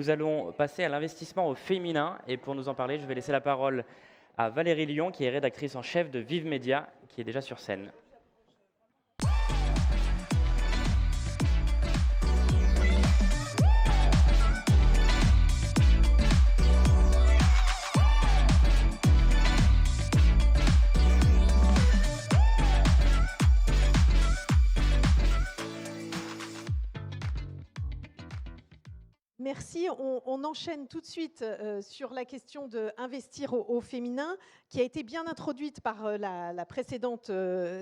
Nous allons passer à l'investissement au féminin et pour nous en parler, je vais laisser la parole à Valérie Lyon qui est rédactrice en chef de Vive Média qui est déjà sur scène. Merci. On enchaîne tout de suite sur la question d'investir au féminin, qui a été bien introduite par la précédente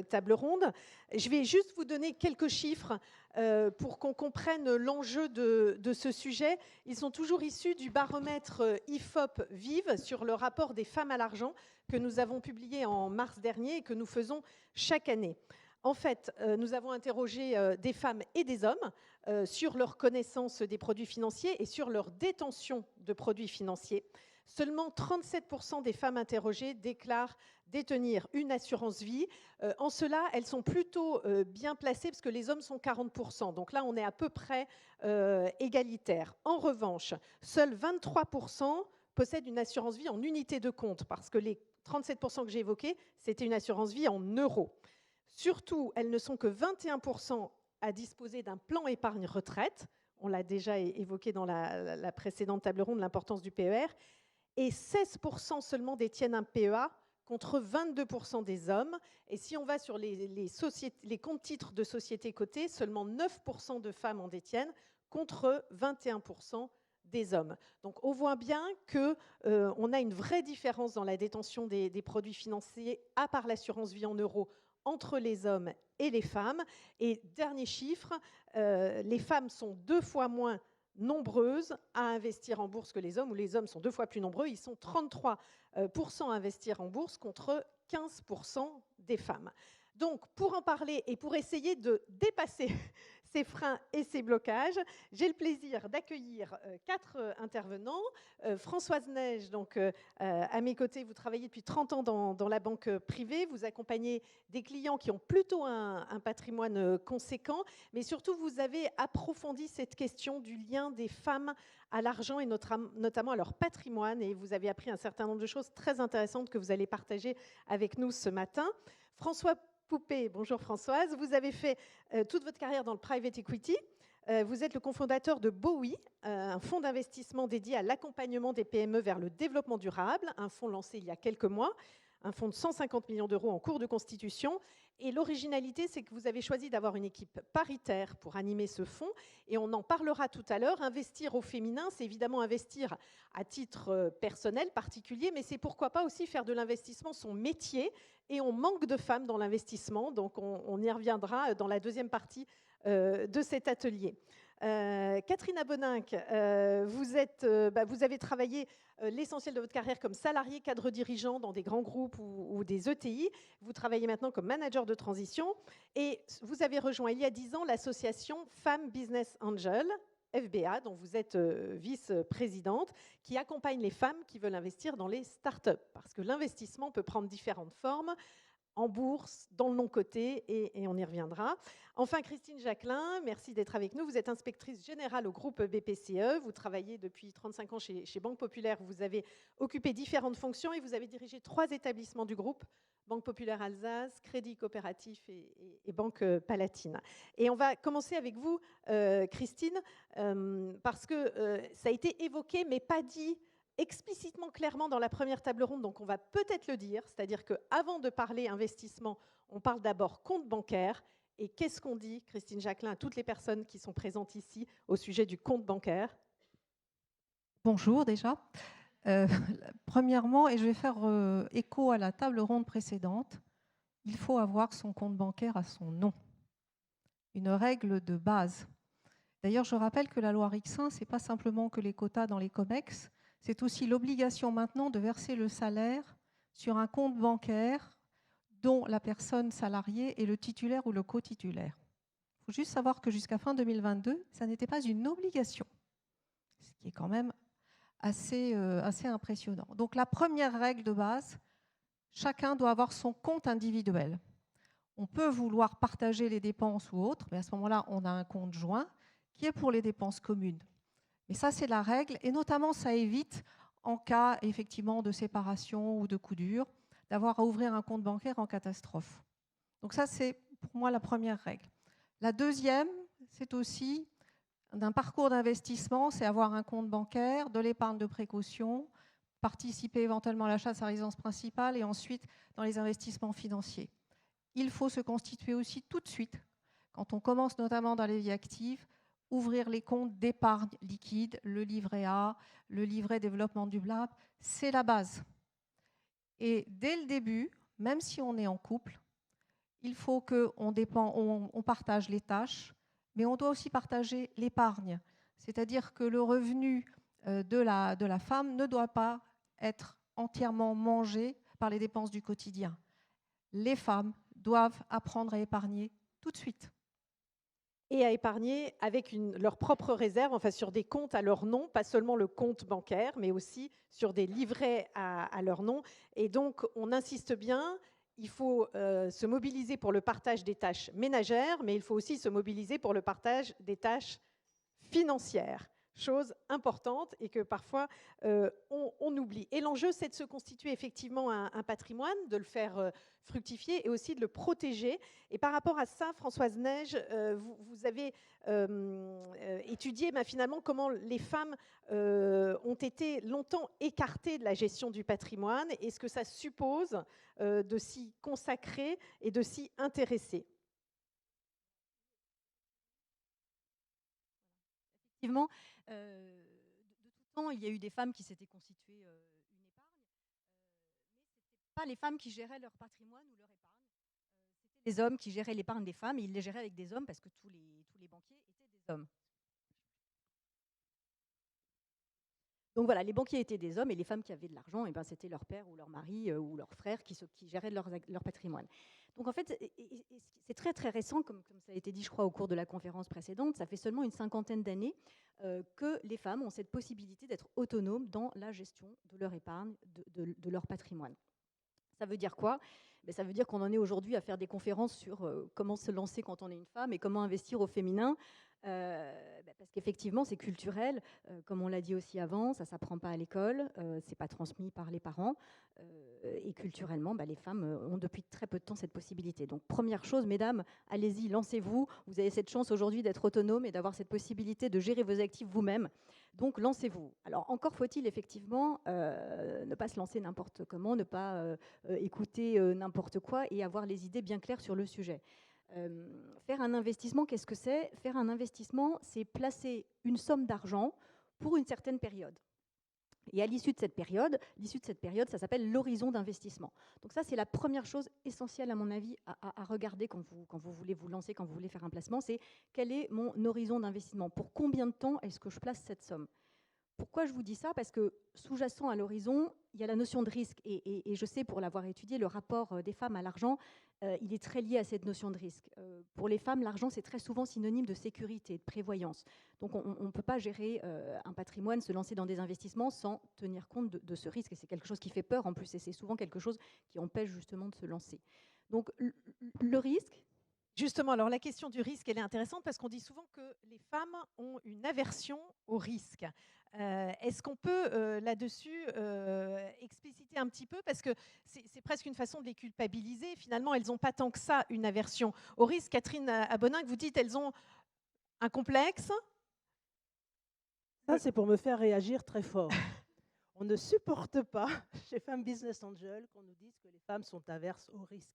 table ronde. Je vais juste vous donner quelques chiffres pour qu'on comprenne l'enjeu de ce sujet. Ils sont toujours issus du baromètre IFOP Vive sur le rapport des femmes à l'argent que nous avons publié en mars dernier et que nous faisons chaque année. En fait, nous avons interrogé des femmes et des hommes sur leur connaissance des produits financiers et sur leur détention de produits financiers. Seulement 37% des femmes interrogées déclarent détenir une assurance vie. En cela, elles sont plutôt bien placées parce que les hommes sont 40%. Donc là, on est à peu près égalitaire. En revanche, seuls 23% possèdent une assurance vie en unité de compte parce que les 37% que j'ai évoqués, c'était une assurance vie en euros. Surtout, elles ne sont que 21% à disposer d'un plan épargne retraite. On l'a déjà évoqué dans la précédente table ronde, l'importance du PER. Et 16% seulement détiennent un PEA contre 22% des hommes. Et si on va sur les comptes titres de sociétés cotées, seulement 9% de femmes en détiennent contre 21% des hommes. Donc on voit bien qu'on a une vraie différence dans la détention des produits financiers, à part l'assurance vie en euros, entre les hommes et les femmes. Et dernier chiffre, les femmes sont 2 fois moins nombreuses à investir en bourse que les hommes, ou les hommes sont 2 fois plus nombreux. Ils sont 33% à investir en bourse contre 15% des femmes. Donc, pour en parler et pour essayer de dépasser ces freins et ces blocages, j'ai le plaisir d'accueillir 4 intervenants. Françoise Neige, donc, à mes côtés, vous travaillez depuis 30 ans dans la banque privée. Vous accompagnez des clients qui ont plutôt un patrimoine conséquent, mais surtout, vous avez approfondi cette question du lien des femmes à l'argent et notamment à leur patrimoine. Et vous avez appris un certain nombre de choses très intéressantes que vous allez partager avec nous ce matin. François Poupée, bonjour Françoise, vous avez fait toute votre carrière dans le private equity. Vous êtes le cofondateur de Bowie, un fonds d'investissement dédié à l'accompagnement des PME vers le développement durable, un fonds lancé il y a quelques mois, un fonds de 150 millions d'euros en cours de constitution. Et l'originalité, c'est que vous avez choisi d'avoir une équipe paritaire pour animer ce fonds. Et on en parlera tout à l'heure. Investir au féminin, c'est évidemment investir à titre personnel, particulier, mais c'est pourquoi pas aussi faire de l'investissement son métier. Et on manque de femmes dans l'investissement, donc on y reviendra dans la deuxième partie de cet atelier. Catherine Aboninck, vous avez travaillé l'essentiel de votre carrière comme salarié cadre dirigeant dans des grands groupes ou des ETI. Vous travaillez maintenant comme manager de transition et vous avez rejoint il y a 10 ans l'association Femmes Business Angel, FBA, dont vous êtes vice-présidente, qui accompagne les femmes qui veulent investir dans les startups. Parce que l'investissement peut prendre différentes formes, en bourse, dans le non-coté, et on y reviendra. Enfin, Christine Jacquelin, merci d'être avec nous. Vous êtes inspectrice générale au groupe BPCE. Vous travaillez depuis 35 ans chez Banque Populaire. Vous avez occupé différentes fonctions et vous avez dirigé 3 établissements du groupe, Banque Populaire Alsace, Crédit Coopératif et Banque Palatine. Et on va commencer avec vous, Christine, parce que ça a été évoqué, mais pas dit explicitement clairement dans la première table ronde, donc on va peut-être le dire, c'est-à-dire qu'avant de parler investissement, on parle d'abord compte bancaire. Et qu'est-ce qu'on dit, Christine Jacquelin, à toutes les personnes qui sont présentes ici au sujet du compte bancaire? Bonjour déjà. Premièrement, et je vais faire écho à la table ronde précédente, il faut avoir son compte bancaire à son nom. Une règle de base. D'ailleurs, je rappelle que la loi Rixin, ce n'est pas simplement que les quotas dans les COMEX, c'est aussi l'obligation maintenant de verser le salaire sur un compte bancaire dont la personne salariée est le titulaire ou le co-titulaire. Il faut juste savoir que jusqu'à fin 2022, ça n'était pas une obligation, ce qui est quand même assez impressionnant. Donc la première règle de base, chacun doit avoir son compte individuel. On peut vouloir partager les dépenses ou autres, mais à ce moment-là, on a un compte joint qui est pour les dépenses communes. Mais ça, c'est la règle, et notamment, ça évite, en cas effectivement de séparation ou de coup dur, d'avoir à ouvrir un compte bancaire en catastrophe. Donc ça, c'est pour moi la première règle. La deuxième, c'est aussi d'un parcours d'investissement, c'est avoir un compte bancaire, de l'épargne de précaution, participer éventuellement à l'achat de sa résidence principale et ensuite dans les investissements financiers. Il faut se constituer aussi tout de suite, quand on commence notamment dans les vies actives, ouvrir les comptes d'épargne liquide, le livret A, le livret développement durable, c'est la base. Et dès le début, même si on est en couple, il faut qu'on partage les tâches, mais on doit aussi partager l'épargne. C'est-à-dire que le revenu de la femme ne doit pas être entièrement mangé par les dépenses du quotidien. Les femmes doivent apprendre à épargner tout de suite. Et à épargner avec leur propre réserve, enfin sur des comptes à leur nom, pas seulement le compte bancaire, mais aussi sur des livrets à leur nom. Et donc, on insiste bien, il faut se mobiliser pour le partage des tâches ménagères, mais il faut aussi se mobiliser pour le partage des tâches financières. Chose importante et que parfois on oublie. Et l'enjeu, c'est de se constituer effectivement un patrimoine, de le faire fructifier et aussi de le protéger. Et par rapport à ça, Françoise Neige, vous avez étudié finalement comment les femmes ont été longtemps écartées de la gestion du patrimoine et ce que ça suppose de s'y consacrer et de s'y intéresser. Effectivement, de tout temps, il y a eu des femmes qui s'étaient constituées une épargne, mais ce n'étaient pas les femmes qui géraient leur patrimoine ou leur épargne. C'était les hommes qui géraient l'épargne des femmes, et ils les géraient avec des hommes parce que tous les banquiers étaient des hommes. Donc voilà, les banquiers étaient des hommes et les femmes qui avaient de l'argent, eh ben, c'était leur père ou leur mari ou leur frère qui géraient leur patrimoine. Donc en fait, c'est très très récent, comme ça a été dit je crois au cours de la conférence précédente, ça fait seulement une cinquantaine d'années que les femmes ont cette possibilité d'être autonomes dans la gestion de leur épargne, de leur patrimoine. Ça veut dire quoi ? Ça veut dire qu'on en est aujourd'hui à faire des conférences sur comment se lancer quand on est une femme et comment investir au féminin. Parce qu'effectivement, c'est culturel, comme on l'a dit aussi avant, ça ne s'apprend pas à l'école, c'est pas transmis par les parents, et culturellement, les femmes ont depuis très peu de temps cette possibilité. Donc première chose, mesdames, allez-y, lancez-vous, vous avez cette chance aujourd'hui d'être autonome et d'avoir cette possibilité de gérer vos actifs vous-même, donc lancez-vous. Alors encore faut-il effectivement ne pas se lancer n'importe comment, ne pas écouter n'importe quoi et avoir les idées bien claires sur le sujet. Faire un investissement, qu'est-ce que c'est ? Faire un investissement, c'est placer une somme d'argent pour une certaine période. Et à l'issue de cette période, ça s'appelle l'horizon d'investissement. Donc ça, c'est la première chose essentielle, à mon avis, à regarder quand vous voulez vous lancer, quand vous voulez faire un placement, c'est quel est mon horizon d'investissement ? Pour combien de temps est-ce que je place cette somme ? Pourquoi je vous dis ça ? Parce que sous-jacent à l'horizon, il y a la notion de risque. Et je sais, pour l'avoir étudié, le rapport des femmes à l'argent, il est très lié à cette notion de risque. Pour les femmes, l'argent, c'est très souvent synonyme de sécurité, de prévoyance. Donc on ne peut pas gérer un patrimoine, se lancer dans des investissements sans tenir compte de ce risque. Et c'est quelque chose qui fait peur en plus. Et c'est souvent quelque chose qui empêche justement de se lancer. Donc le risque... Justement, alors la question du risque, elle est intéressante parce qu'on dit souvent que les femmes ont une aversion au risque. Est-ce qu'on peut là-dessus expliciter un petit peu, parce que c'est presque une façon de les culpabiliser. Finalement, elles n'ont pas tant que ça une aversion au risque. Catherine Abonin, vous dites elles ont un complexe. Ça, c'est pour me faire réagir très fort. On ne supporte pas chez Femmes Business Angel qu'on nous dise que les femmes sont averses au risque.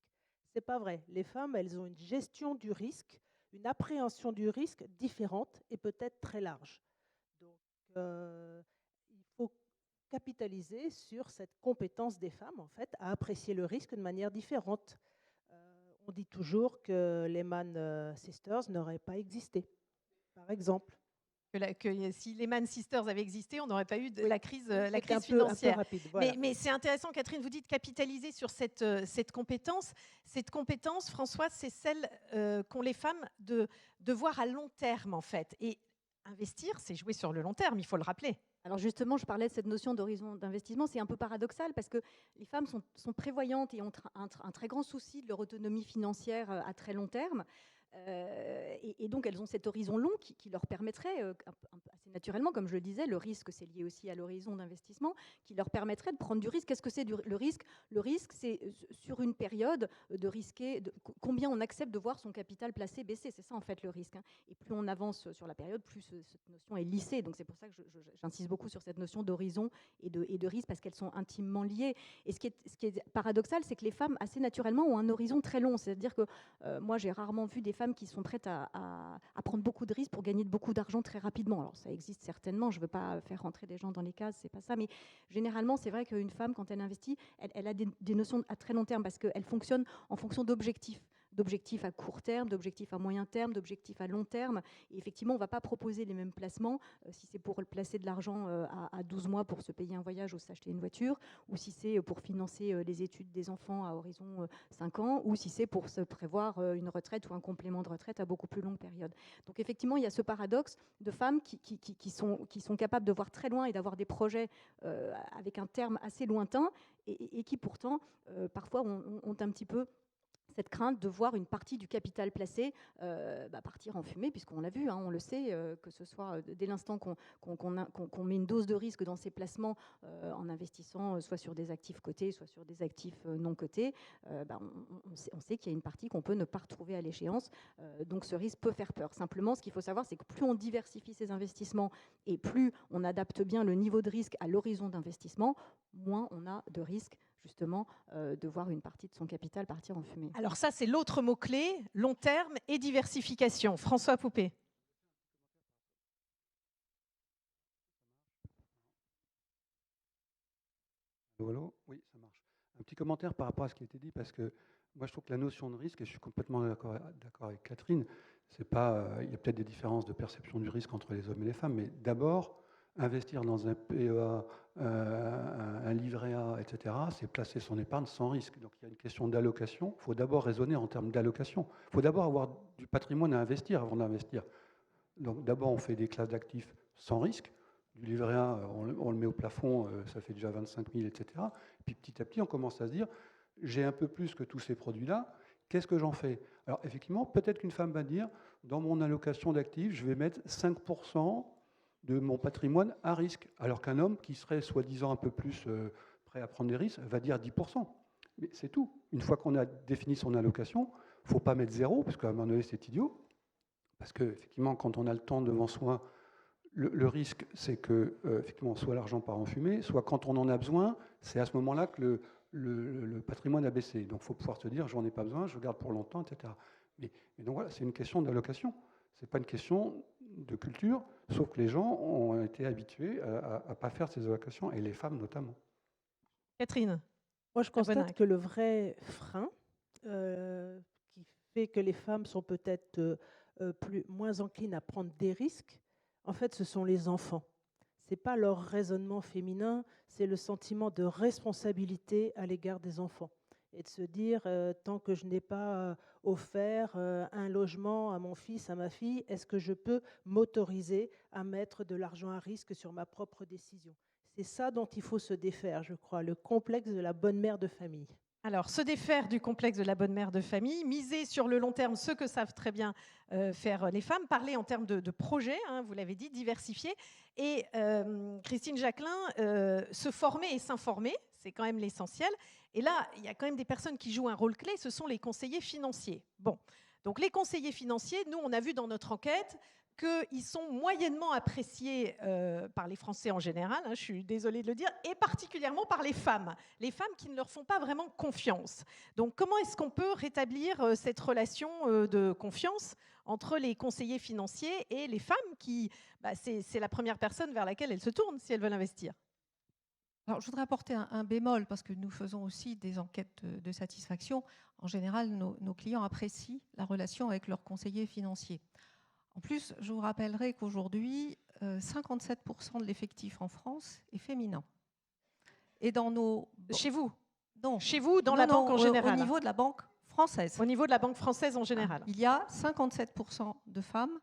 Ce n'est pas vrai. Les femmes, elles ont une gestion du risque, une appréhension du risque différente et peut-être très large. Donc, il faut capitaliser sur cette compétence des femmes, en fait, à apprécier le risque de manière différente. On dit toujours que les Lehman Sisters n'auraient pas existé, par exemple. Que si les Man Sisters avaient existé, on n'aurait pas eu la crise Un financière. peu rapide, voilà. Mais c'est intéressant, Catherine, vous dites capitaliser sur cette compétence. Cette compétence, Françoise, c'est celle qu'ont les femmes de voir à long terme, en fait. Et investir, c'est jouer sur le long terme, il faut le rappeler. Alors justement, je parlais de cette notion d'horizon d'investissement, c'est un peu paradoxal parce que les femmes sont prévoyantes et ont un très grand souci de leur autonomie financière à très long terme. Et donc, elles ont cet horizon long qui leur permettrait, assez naturellement, comme je le disais, le risque, c'est lié aussi à l'horizon d'investissement qui leur permettrait de prendre du risque. Qu'est-ce que c'est le risque? Le risque, c'est sur une période de risquer, combien on accepte de voir son capital placé baisser. C'est ça, en fait, le risque. Et plus on avance sur la période, plus cette notion est lissée. Donc, c'est pour ça que j'insiste beaucoup sur cette notion d'horizon et de risque, parce qu'elles sont intimement liées. Et ce qui est paradoxal, c'est que les femmes, assez naturellement, ont un horizon très long. C'est-à-dire que moi, j'ai rarement vu des femmes qui sont prêtes à prendre beaucoup de risques pour gagner beaucoup d'argent très rapidement. Alors, ça existe certainement. Je ne veux pas faire rentrer des gens dans les cases, c'est pas ça. Mais généralement, c'est vrai qu'une femme, quand elle investit, elle a des notions à très long terme parce qu'elle fonctionne en fonction d'objectifs à court terme, d'objectifs à moyen terme, d'objectifs à long terme. Et effectivement, on ne va pas proposer les mêmes placements si c'est pour placer de l'argent à 12 mois pour se payer un voyage ou s'acheter une voiture, ou si c'est pour financer les études des enfants à horizon 5 ans, ou si c'est pour se prévoir une retraite ou un complément de retraite à beaucoup plus longue période. Donc effectivement, il y a ce paradoxe de femmes qui sont capables de voir très loin et d'avoir des projets avec un terme assez lointain et qui pourtant, parfois, ont un petit peu cette crainte de voir une partie du capital placé partir en fumée, puisqu'on l'a vu, on le sait, que ce soit dès l'instant qu'on met une dose de risque dans ces placements en investissant soit sur des actifs cotés, soit sur des actifs non cotés, on sait qu'il y a une partie qu'on peut ne pas retrouver à l'échéance. Donc ce risque peut faire peur. Simplement, ce qu'il faut savoir, c'est que plus on diversifie ses investissements et plus on adapte bien le niveau de risque à l'horizon d'investissement, moins on a de risque justement de voir une partie de son capital partir en fumée. Alors ça, c'est l'autre mot-clé, long terme et diversification. François Poupée. Allô, oui, ça marche. Un petit commentaire par rapport à ce qui a été dit, parce que moi je trouve que la notion de risque, et je suis complètement d'accord avec Catherine, c'est pas, il y a peut-être des différences de perception du risque entre les hommes et les femmes, mais d'abord, investir dans un PEA, un livret A, etc., c'est placer son épargne sans risque. Donc il y a une question d'allocation. Il faut d'abord raisonner en termes d'allocation. Il faut d'abord avoir du patrimoine à investir avant d'investir. Donc d'abord, on fait des classes d'actifs sans risque. Du livret A, on le met au plafond, ça fait déjà 25 000, etc. Et puis petit à petit, on commence à se dire, j'ai un peu plus que tous ces produits-là, qu'est-ce que j'en fais? Alors effectivement, peut-être qu'une femme va dire, dans mon allocation d'actifs, je vais mettre 5% de mon patrimoine à risque, alors qu'un homme qui serait soi-disant un peu plus prêt à prendre des risques va dire 10%. Mais c'est tout. Une fois qu'on a défini son allocation, il ne faut pas mettre zéro, parce qu'à un moment donné, c'est idiot. Parce qu'effectivement, quand on a le temps devant soi, le risque, c'est que effectivement, soit l'argent part en fumée, soit quand on en a besoin, c'est à ce moment-là que le patrimoine a baissé. Donc il faut pouvoir se dire, j'en ai pas besoin, je garde pour longtemps, etc. Mais donc voilà, c'est une question d'allocation. Ce n'est pas une question de culture, sauf que les gens ont été habitués à ne pas faire ces allocations, et les femmes notamment. Catherine. Moi, je constate que le vrai frein qui fait que les femmes sont peut-être moins enclines à prendre des risques, en fait, ce sont les enfants. Ce n'est pas leur raisonnement féminin, c'est le sentiment de responsabilité à l'égard des enfants. Et de se dire, tant que je n'ai pas offert un logement à mon fils, à ma fille, est-ce que je peux m'autoriser à mettre de l'argent à risque sur ma propre décision? C'est ça dont il faut se défaire, je crois, le complexe de la bonne mère de famille. Alors, se défaire du complexe de la bonne mère de famille, miser sur le long terme, ce que savent très bien faire les femmes, parler en termes de projets, vous l'avez dit, diversifier. Et Christine Jacquelin, se former et s'informer, c'est quand même l'essentiel. Et là, il y a quand même des personnes qui jouent un rôle clé, ce sont les conseillers financiers. Bon, donc les conseillers financiers, nous, on a vu dans notre enquête qu'ils sont moyennement appréciés par les Français en général, je suis désolée de le dire, et particulièrement par les femmes qui ne leur font pas vraiment confiance. Donc comment est-ce qu'on peut rétablir cette relation de confiance entre les conseillers financiers et les femmes qui, c'est la première personne vers laquelle elles se tournent si elles veulent investir? Alors, je voudrais apporter un bémol, parce que nous faisons aussi des enquêtes de satisfaction. En général, nos clients apprécient la relation avec leurs conseillers financiers. En plus, je vous rappellerai qu'aujourd'hui, 57% de l'effectif en France est féminin. Et dans nos... Chez vous? Non. Chez vous, dans la banque en général? Au niveau de la banque française. Au niveau de la banque française en général. Il y a 57% de femmes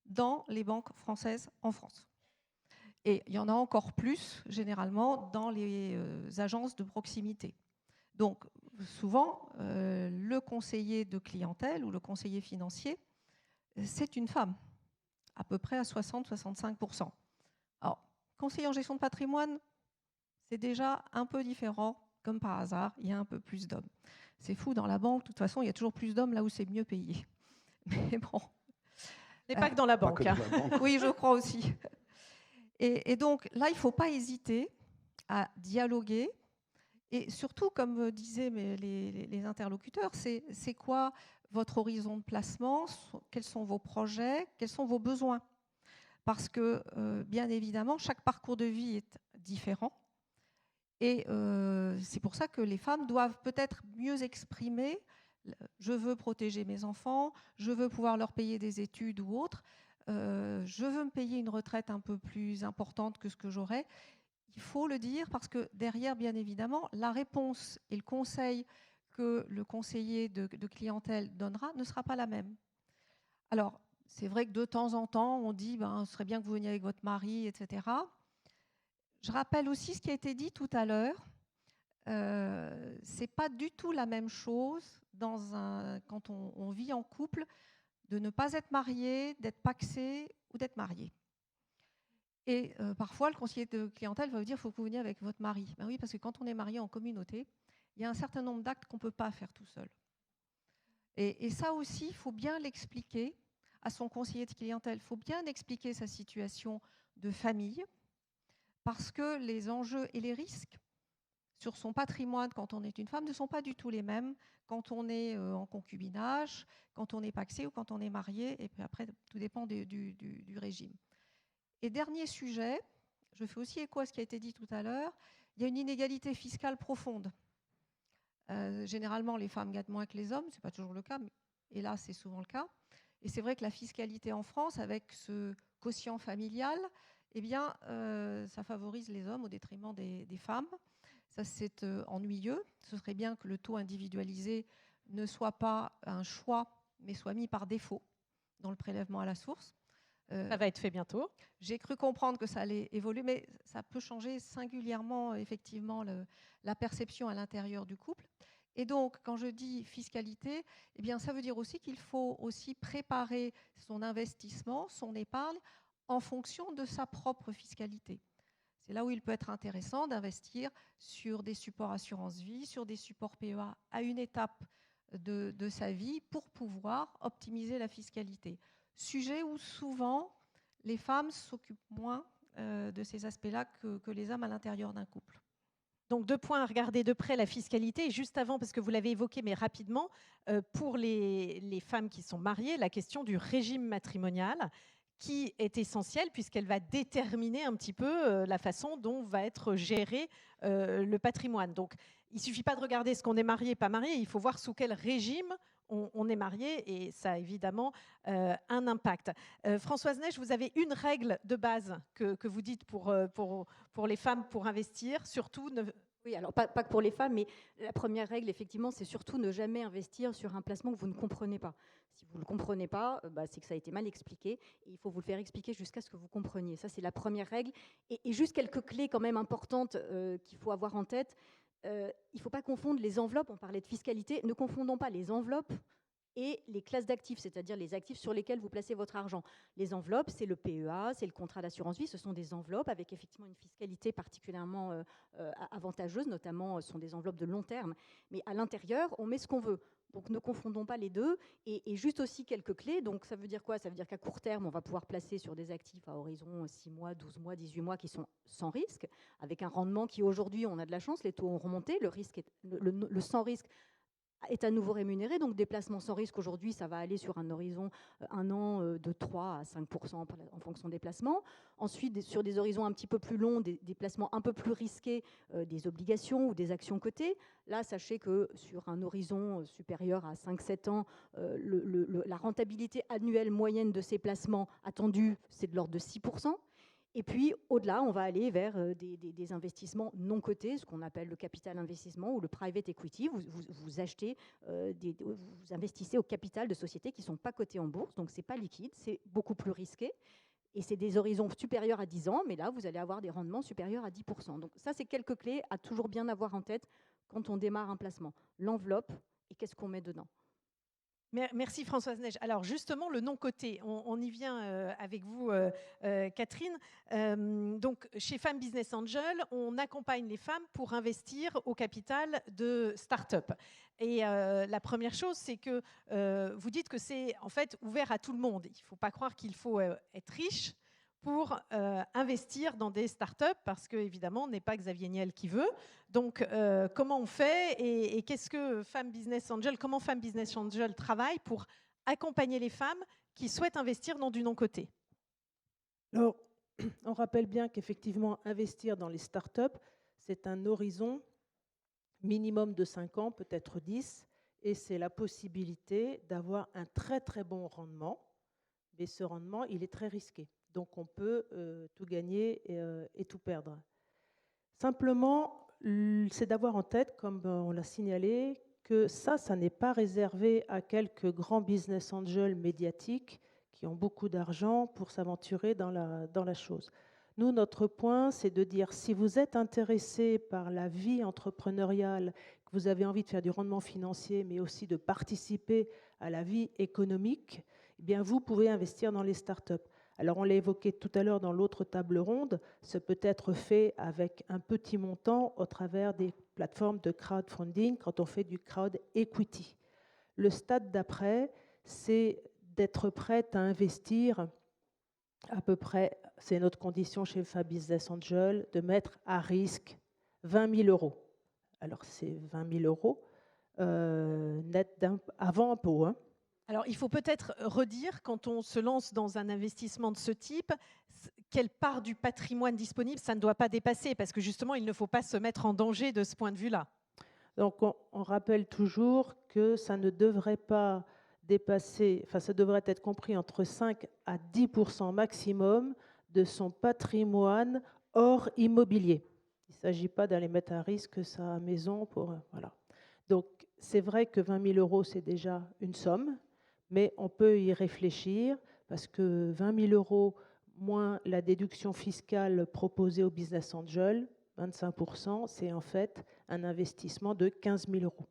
dans les banques françaises en France. Et il y en a encore plus, généralement, dans les agences de proximité. Donc, souvent, le conseiller de clientèle ou le conseiller financier, c'est une femme, à peu près à 60-65%. conseiller en gestion de patrimoine, c'est déjà un peu différent. Comme par hasard, il y a un peu plus d'hommes. C'est fou, dans la banque, de toute façon, il y a toujours plus d'hommes là où c'est mieux payé. Mais bon. Mais pas que dans la Pas banque. que dans la banque. Oui, je crois aussi. Et donc là, il ne faut pas hésiter à dialoguer. Et surtout, comme disaient les interlocuteurs, c'est quoi votre horizon de placement? Quels sont vos projets? Quels sont vos besoins? Parce que, bien évidemment, chaque parcours de vie est différent. Et c'est pour ça que les femmes doivent peut-être mieux exprimer je veux protéger mes enfants, je veux pouvoir leur payer des études ou autres, je veux me payer une retraite un peu plus importante que ce que j'aurais. Il faut le dire parce que derrière, bien évidemment, la réponse et le conseil que le conseiller de clientèle donnera ne sera pas la même. Alors, c'est vrai que de temps en temps, on dit ce serait bien que vous veniez avec votre mari, etc. Je rappelle aussi ce qui a été dit tout à l'heure. C'est pas du tout la même chose quand on vit en couple de ne pas être marié, d'être pacsé ou d'être marié. Et parfois, le conseiller de clientèle va vous dire il faut que vous veniez avec votre mari. Ben oui, parce que quand on est marié en communauté, il y a un certain nombre d'actes qu'on ne peut pas faire tout seul. Et ça aussi, il faut bien l'expliquer à son conseiller de clientèle. Il faut bien expliquer sa situation de famille, parce que les enjeux et les risques sur son patrimoine quand on est une femme ne sont pas du tout les mêmes quand on est en concubinage, quand on est pacsé ou quand on est marié. Et puis après, tout dépend du régime. Et dernier sujet, je fais aussi écho à ce qui a été dit tout à l'heure, il y a une inégalité fiscale profonde. Généralement, les femmes gagnent moins que les hommes, ce n'est pas toujours le cas, mais hélas, c'est souvent le cas. Et c'est vrai que la fiscalité en France, avec ce quotient familial, eh bien, ça favorise les hommes au détriment des femmes. Ça, c'est ennuyeux. Ce serait bien que le taux individualisé ne soit pas un choix, mais soit mis par défaut dans le prélèvement à la source. Ça va être fait bientôt. J'ai cru comprendre que ça allait évoluer, mais ça peut changer singulièrement, effectivement, la perception à l'intérieur du couple. Et donc, quand je dis fiscalité, eh bien, ça veut dire aussi qu'il faut aussi préparer son investissement, son épargne, en fonction de sa propre fiscalité. C'est là où il peut être intéressant d'investir sur des supports assurance-vie, sur des supports PEA à une étape de sa vie pour pouvoir optimiser la fiscalité. Sujet où souvent les femmes s'occupent moins de ces aspects-là que les hommes à l'intérieur d'un couple. Donc 2 points à regarder de près, la fiscalité. Et juste avant, parce que vous l'avez évoqué, mais rapidement, pour les femmes qui sont mariées, la question du régime matrimonial qui est essentielle puisqu'elle va déterminer un petit peu la façon dont va être géré le patrimoine. Donc il ne suffit pas de regarder ce qu'on est marié, pas marié, il faut voir sous quel régime on est marié et ça a évidemment un impact. Françoise Neige, vous avez une règle de base que vous dites pour les femmes pour investir, surtout Oui, alors pas que pour les femmes, mais la première règle, effectivement, c'est surtout ne jamais investir sur un placement que vous ne comprenez pas. Si vous ne le comprenez pas, c'est que ça a été mal expliqué, et il faut vous le faire expliquer jusqu'à ce que vous compreniez. Ça, c'est la première règle. Et juste quelques clés quand même importantes qu'il faut avoir en tête. Il ne faut pas confondre les enveloppes, on parlait de fiscalité, ne confondons pas les enveloppes et les classes d'actifs, c'est-à-dire les actifs sur lesquels vous placez votre argent. Les enveloppes, c'est le PEA, c'est le contrat d'assurance vie, ce sont des enveloppes avec effectivement une fiscalité particulièrement avantageuse, notamment ce sont des enveloppes de long terme, mais à l'intérieur, on met ce qu'on veut. Donc ne confondons pas les deux. Et juste aussi quelques clés, donc ça veut dire quoi? Ça veut dire qu'à court terme, on va pouvoir placer sur des actifs à horizon 6 mois, 12 mois, 18 mois qui sont sans risque, avec un rendement qui aujourd'hui, on a de la chance, les taux ont remonté, le risque est, le sans risque est à nouveau rémunéré. Donc des placements sans risque aujourd'hui, ça va aller sur un horizon un an de 3 à 5% en fonction des placements. Ensuite, sur des horizons un petit peu plus longs, des placements un peu plus risqués, des obligations ou des actions cotées. Là, sachez que sur un horizon supérieur à 5-7 ans, la rentabilité annuelle moyenne de ces placements attendus, c'est de l'ordre de 6%. Et puis, au-delà, on va aller vers des investissements non cotés, ce qu'on appelle le capital investissement ou le private equity. Vous achetez, vous investissez au capital de sociétés qui ne sont pas cotées en bourse, donc ce n'est pas liquide, c'est beaucoup plus risqué. Et c'est des horizons supérieurs à 10 ans, mais là, vous allez avoir des rendements supérieurs à 10%. Donc ça, c'est quelques clés à toujours bien avoir en tête quand on démarre un placement. L'enveloppe et qu'est-ce qu'on met dedans. Merci Françoise Neige. Alors justement, le non-coté, on y vient avec vous, Catherine. Donc chez Femmes Business Angel, on accompagne les femmes pour investir au capital de start-up. Et la première chose, c'est que vous dites que c'est en fait ouvert à tout le monde. Il ne faut pas croire qu'il faut être riche pour investir dans des startups, parce que évidemment, on n'est pas Xavier Niel qui veut. Donc, comment on fait et qu'est-ce que Femmes Business Angel, comment Femmes Business Angel travaille pour accompagner les femmes qui souhaitent investir dans du non-coté? Alors, on rappelle bien qu'effectivement, investir dans les startups, c'est un horizon minimum de 5 ans, peut-être 10, et c'est la possibilité d'avoir un très très bon rendement, mais ce rendement, il est très risqué. Donc on peut tout gagner et tout perdre. Simplement, c'est d'avoir en tête, comme on l'a signalé, que ça n'est pas réservé à quelques grands business angels médiatiques qui ont beaucoup d'argent pour s'aventurer dans la chose. Nous, notre point, c'est de dire, si vous êtes intéressé par la vie entrepreneuriale, que vous avez envie de faire du rendement financier, mais aussi de participer à la vie économique, eh bien, vous pouvez investir dans les startups. Alors, on l'a évoqué tout à l'heure dans l'autre table ronde, ça peut être fait avec un petit montant au travers des plateformes de crowdfunding quand on fait du crowd equity. Le stade d'après, c'est d'être prête à investir à peu près, c'est notre condition chez Femmes Business Angel, de mettre à risque 20 000 euros. Alors, c'est 20 000 euros net avant impôt, hein. Alors, il faut peut-être redire, quand on se lance dans un investissement de ce type, quelle part du patrimoine disponible ça ne doit pas dépasser, parce que justement, il ne faut pas se mettre en danger de ce point de vue-là. Donc, on rappelle toujours que ça ne devrait pas dépasser, enfin, ça devrait être compris entre 5 à 10% maximum de son patrimoine hors immobilier. Il ne s'agit pas d'aller mettre à risque sa maison pour... Voilà. Donc, c'est vrai que 20 000 euros, c'est déjà une somme, mais on peut y réfléchir parce que 20 000 euros moins la déduction fiscale proposée au business angel, 25%, c'est en fait un investissement de 15 000 euros.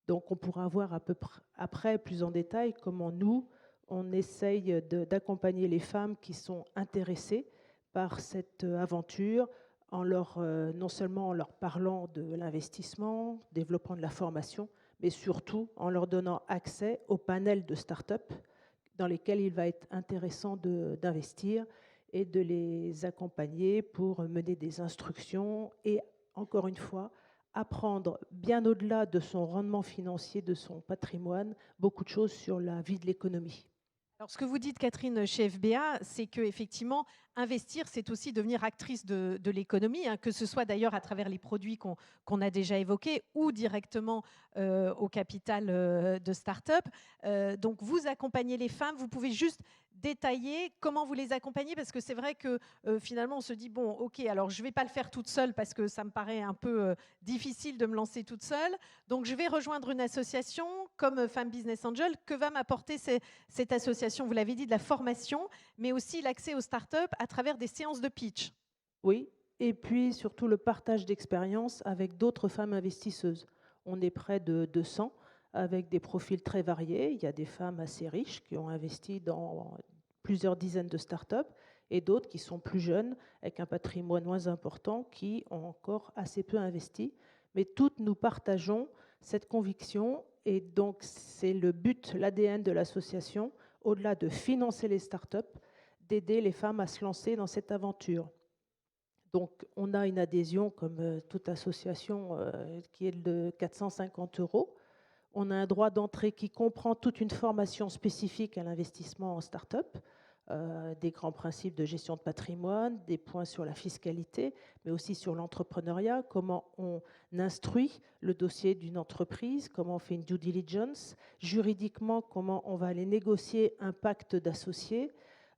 Donc on pourra voir à peu près, après plus en détail comment nous, on essaye d'accompagner les femmes qui sont intéressées par cette aventure, en leur, non seulement en leur parlant de l'investissement, développant de la formation, mais surtout en leur donnant accès au panel de start-up dans lesquels il va être intéressant d'investir et de les accompagner pour mener des instructions et, encore une fois, apprendre bien au-delà de son rendement financier, de son patrimoine, beaucoup de choses sur la vie de l'économie. Alors, ce que vous dites, Catherine, chez FBA, c'est qu'effectivement, investir, c'est aussi devenir actrice de l'économie, hein, que ce soit d'ailleurs à travers les produits qu'on a déjà évoqués ou directement au capital de start-up. Donc, vous accompagnez les femmes. Vous pouvez juste détailler comment vous les accompagnez, parce que c'est vrai que finalement, on se dit, bon, OK, alors je ne vais pas le faire toute seule parce que ça me paraît un peu difficile de me lancer toute seule. Donc, je vais rejoindre une association comme Femmes Business Angel. Que va m'apporter cette association? Vous l'avez dit, de la formation, mais aussi l'accès aux startups à travers des séances de pitch. Oui, et puis surtout le partage d'expériences avec d'autres femmes investisseuses. On est près de 200 avec des profils très variés. Il y a des femmes assez riches qui ont investi dans plusieurs dizaines de startups et d'autres qui sont plus jeunes avec un patrimoine moins important qui ont encore assez peu investi. Mais toutes nous partageons cette conviction et donc c'est le but, l'ADN de l'association, au-delà de financer les startups, d'aider les femmes à se lancer dans cette aventure. Donc, on a une adhésion, comme toute association, qui est de 450 €. On a un droit d'entrée qui comprend toute une formation spécifique à l'investissement en start-up, des grands principes de gestion de patrimoine, des points sur la fiscalité, mais aussi sur l'entrepreneuriat, comment on instruit le dossier d'une entreprise, comment on fait une due diligence, juridiquement, comment on va aller négocier un pacte d'associés,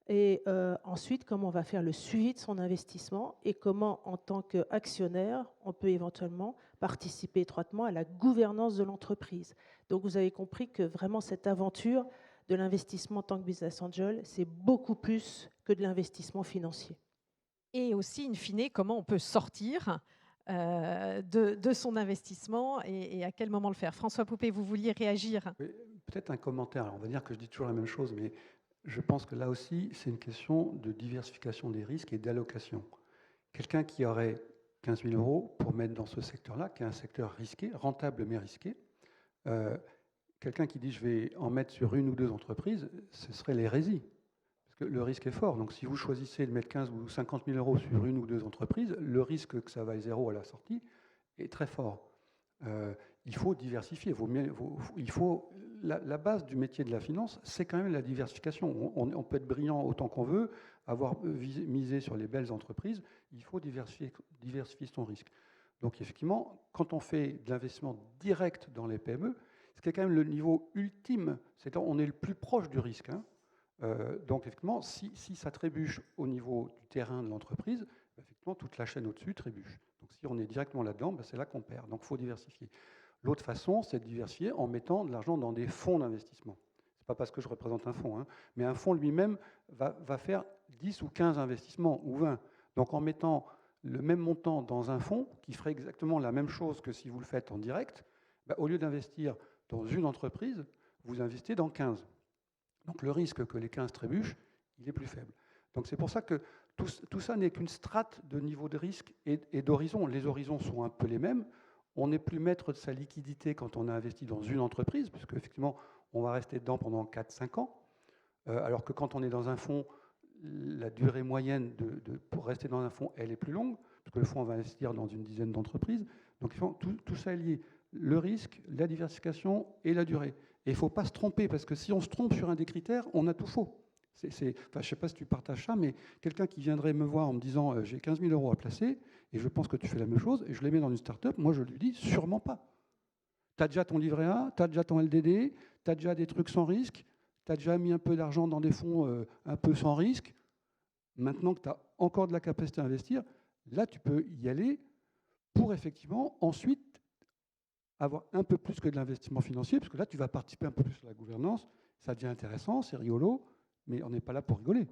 et ensuite, comment on va faire le suivi de son investissement et comment, en tant qu'actionnaire, on peut éventuellement participer étroitement à la gouvernance de l'entreprise. Donc, vous avez compris que vraiment cette aventure de l'investissement en tant que business angel, c'est beaucoup plus que de l'investissement financier. Et aussi, in fine, comment on peut sortir de son investissement et à quel moment le faire. François Poupée, vous vouliez réagir? Oui, peut-être un commentaire. Alors, on va dire que je dis toujours la même chose, mais je pense que là aussi, c'est une question de diversification des risques et d'allocation. Quelqu'un qui aurait 15 000 euros pour mettre dans ce secteur-là, qui est un secteur risqué, rentable mais risqué, quelqu'un qui dit je vais en mettre sur une ou deux entreprises, ce serait l'hérésie. Parce que le risque est fort. Donc si vous choisissez de mettre 15 ou 50 000 euros sur une ou deux entreprises, le risque que ça vaille zéro à la sortie est très fort. Il faut diversifier. La base du métier de la finance, c'est quand même la diversification. On peut être brillant autant qu'on veut, avoir misé sur les belles entreprises, il faut diversifier son risque. Donc effectivement, quand on fait de l'investissement direct dans les PME, ce qui est quand même le niveau ultime, c'est on est le plus proche du risque. Donc effectivement, si ça trébuche au niveau du terrain de l'entreprise, effectivement, toute la chaîne au-dessus trébuche. Donc si on est directement là-dedans, c'est là qu'on perd. Donc il faut diversifier. L'autre façon, c'est de diversifier en mettant de l'argent dans des fonds d'investissement. Ce n'est pas parce que je représente un fonds, mais un fonds lui-même va faire 10 ou 15 investissements, ou 20. Donc en mettant le même montant dans un fonds, qui ferait exactement la même chose que si vous le faites en direct, au lieu d'investir dans une entreprise, vous investissez dans 15. Donc le risque que les 15 trébuchent, il est plus faible. Donc c'est pour ça que tout ça n'est qu'une strate de niveau de risque et d'horizon. Les horizons sont un peu les mêmes. On n'est plus maître de sa liquidité quand on a investi dans une entreprise, puisque effectivement, on va rester dedans pendant 4-5 ans, alors que quand on est dans un fonds, la durée moyenne pour rester dans un fonds, elle est plus longue, puisque le fonds va investir dans une dizaine d'entreprises. Donc tout ça est lié. Le risque, la diversification et la durée. Et il ne faut pas se tromper, parce que si on se trompe sur un des critères, on a tout faux. Je ne sais pas si tu partages ça, mais quelqu'un qui viendrait me voir en me disant j'ai 15 000 euros à placer, et je pense que tu fais la même chose, et je les mets dans une start-up, moi je lui dis sûrement pas. Tu as déjà ton livret A, tu as déjà ton LDD, tu as déjà des trucs sans risque, tu as déjà mis un peu d'argent dans des fonds un peu sans risque. Maintenant que tu as encore de la capacité à investir, là tu peux y aller pour effectivement ensuite avoir un peu plus que de l'investissement financier, parce que là tu vas participer un peu plus à la gouvernance, ça devient intéressant, c'est rigolo, mais on n'est pas là pour rigoler.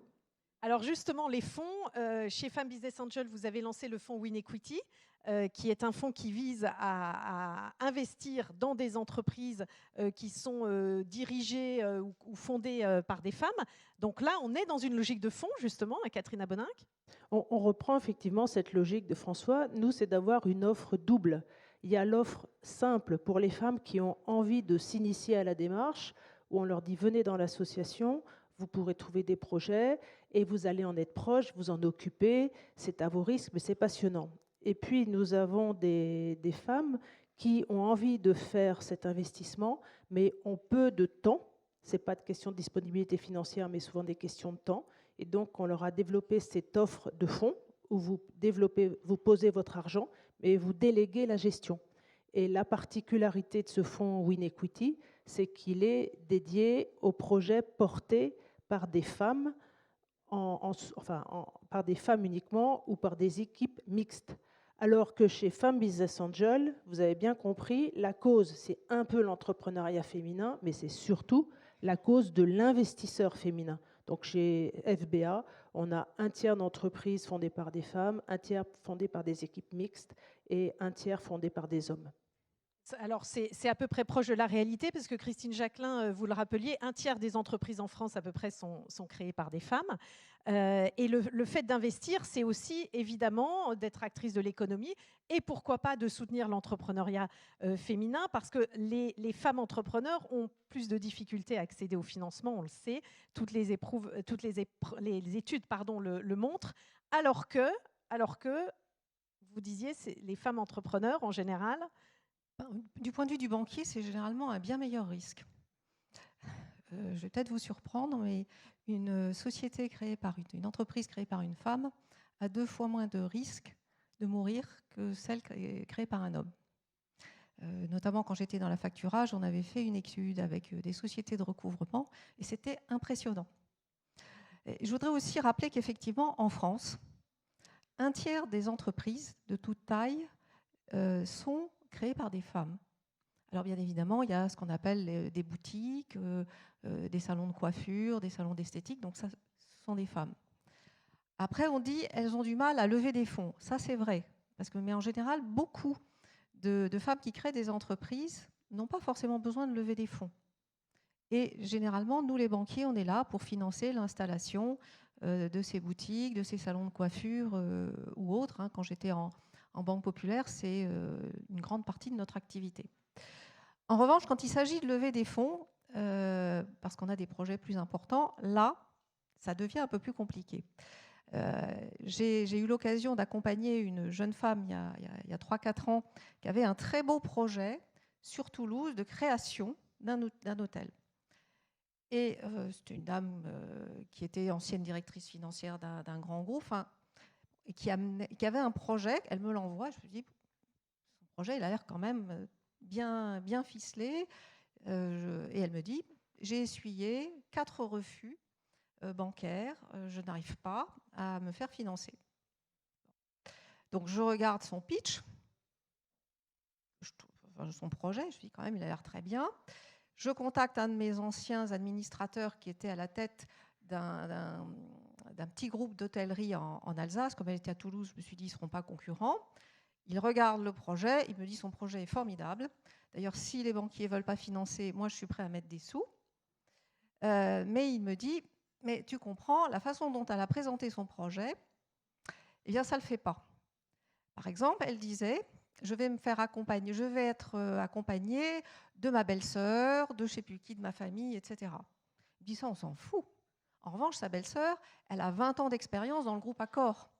Alors justement, les fonds, chez Femmes Business Angel, vous avez lancé le fonds Win Equity, qui est un fonds qui vise à investir dans des entreprises qui sont dirigées ou fondées par des femmes. Donc là, on est dans une logique de fonds, justement, à Catherine Aboninck. On reprend effectivement cette logique de François. Nous, c'est d'avoir une offre double. Il y a l'offre simple pour les femmes qui ont envie de s'initier à la démarche, où on leur dit venez dans l'association, vous pourrez trouver des projets et vous allez en être proche, vous en occuper, c'est à vos risques, mais c'est passionnant. Et puis, nous avons des femmes qui ont envie de faire cet investissement, mais ont peu de temps. Ce n'est pas de question de disponibilité financière, mais souvent des questions de temps. Et donc, on leur a développé cette offre de fonds où vous posez votre argent, mais vous déléguez la gestion. Et la particularité de ce fonds Win Equity, c'est qu'il est dédié aux projets portés par des femmes, par des femmes uniquement ou par des équipes mixtes. Alors que chez Femmes Business Angel, vous avez bien compris, la cause, c'est un peu l'entrepreneuriat féminin, mais c'est surtout la cause de l'investisseur féminin. Donc chez FBA, on a un tiers d'entreprises fondées par des femmes, un tiers fondées par des équipes mixtes et un tiers fondées par des hommes. Alors, c'est à peu près proche de la réalité, parce que Christine Jacquelin, vous le rappeliez, un tiers des entreprises en France, à peu près, sont créées par des femmes. Et le fait d'investir, c'est aussi, évidemment, d'être actrice de l'économie et, pourquoi pas, de soutenir l'entrepreneuriat féminin, parce que les femmes entrepreneurs ont plus de difficultés à accéder au financement, on le sait. Toutes les études le montrent, alors que, vous disiez, les femmes entrepreneurs, en général... Du point de vue du banquier, c'est généralement un bien meilleur risque. Je vais peut-être vous surprendre, mais une société créée par une entreprise créée par une femme a 2 fois moins de risques de mourir que celle créée par un homme. Notamment quand j'étais dans la facturage, on avait fait une étude avec des sociétés de recouvrement et c'était impressionnant. Et je voudrais aussi rappeler qu'effectivement, en France, un tiers des entreprises de toute taille sont créées par des femmes. Alors bien évidemment, il y a ce qu'on appelle des boutiques, des salons de coiffure, des salons d'esthétique, donc ça, ce sont des femmes. Après, on dit elles ont du mal à lever des fonds. Ça, c'est vrai, Mais en général, beaucoup de femmes qui créent des entreprises n'ont pas forcément besoin de lever des fonds. Et généralement, nous les banquiers, on est là pour financer l'installation de ces boutiques, de ces salons de coiffure ou autres. Hein. Quand j'étais en banque populaire, c'est une grande partie de notre activité. En revanche, quand il s'agit de lever des fonds, parce qu'on a des projets plus importants, là, ça devient un peu plus compliqué. J'ai eu l'occasion d'accompagner une jeune femme il y a 3-4 ans qui avait un très beau projet sur Toulouse de création d'un hôtel. Et c'était une dame qui était ancienne directrice financière d'un grand groupe, et qui avait un projet. Elle me l'envoie. Je me dis, son projet, il a l'air quand même bien ficelé. Et elle me dit, j'ai essuyé 4 refus bancaires. Je n'arrive pas à me faire financer. Donc je regarde son pitch, son projet. Je me dis quand même, il a l'air très bien. Je contacte un de mes anciens administrateurs qui était à la tête d'un petit groupe d'hôtellerie en Alsace. Comme elle était à Toulouse, je me suis dit, ils ne seront pas concurrents. Il regarde le projet, il me dit, son projet est formidable. D'ailleurs, si les banquiers ne veulent pas financer, moi, je suis prêt à mettre des sous. Mais il me dit, mais tu comprends, la façon dont elle a présenté son projet, eh bien, ça ne le fait pas. Par exemple, elle disait, je vais être accompagnée de ma belle-sœur, de je ne sais plus qui, de ma famille, etc. Il dit ça, on s'en fout. En revanche, sa belle-sœur, elle a 20 ans d'expérience dans le groupe Accor.